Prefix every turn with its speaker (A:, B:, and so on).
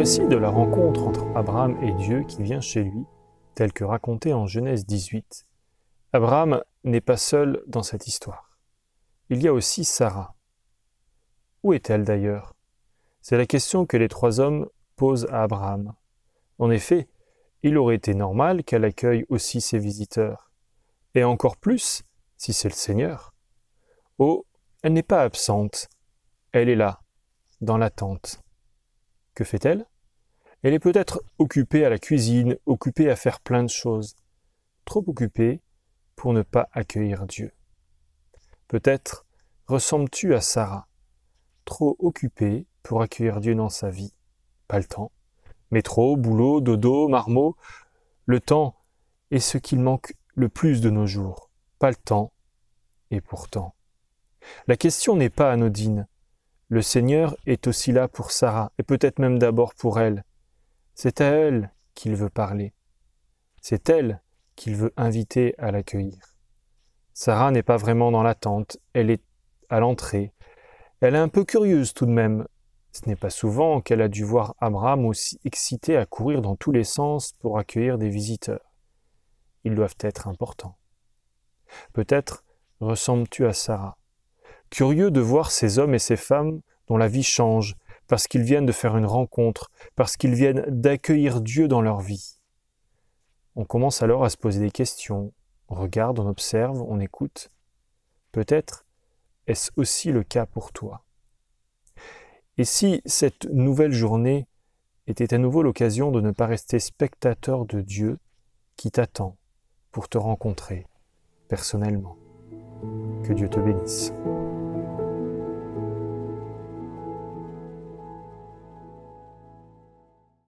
A: récit de la rencontre entre Abraham et Dieu qui vient chez lui, tel que raconté en Genèse 18, Abraham n'est pas seul dans cette histoire. Il y a aussi Sarah. Où est-elle d'ailleurs? C'est la question que les trois hommes posent à Abraham. En effet, il aurait été normal qu'elle accueille aussi ses visiteurs. Et encore plus, si c'est le Seigneur. Oh, elle n'est pas absente. Elle est là, dans l'attente. Que fait-elle? Elle est peut-être occupée à la cuisine, occupée à faire plein de choses. Trop occupée pour ne pas accueillir Dieu. Peut-être ressembles-tu à Sarah, trop occupée pour accueillir Dieu dans sa vie. Pas le temps. Métro, boulot, dodo, marmot. Le temps est ce qu'il manque le plus de nos jours. Pas le temps, et pourtant. La question n'est pas anodine. Le Seigneur est aussi là pour Sarah, et peut-être même d'abord pour elle. C'est à elle qu'il veut parler. C'est elle qu'il veut inviter à l'accueillir. Sarah n'est pas vraiment dans l'attente, elle est à l'entrée. Elle est un peu curieuse tout de même. Ce n'est pas souvent qu'elle a dû voir Abraham aussi excité à courir dans tous les sens pour accueillir des visiteurs. Ils doivent être importants. Peut-être ressembles-tu à Sarah, curieux de voir ces hommes et ces femmes dont la vie change, parce qu'ils viennent de faire une rencontre, parce qu'ils viennent d'accueillir Dieu dans leur vie. On commence alors à se poser des questions, on regarde, on observe, on écoute. Peut-être est-ce aussi le cas pour toi. Et si cette nouvelle journée était à nouveau l'occasion de ne pas rester spectateur de Dieu qui t'attend pour te rencontrer personnellement. Que Dieu te bénisse.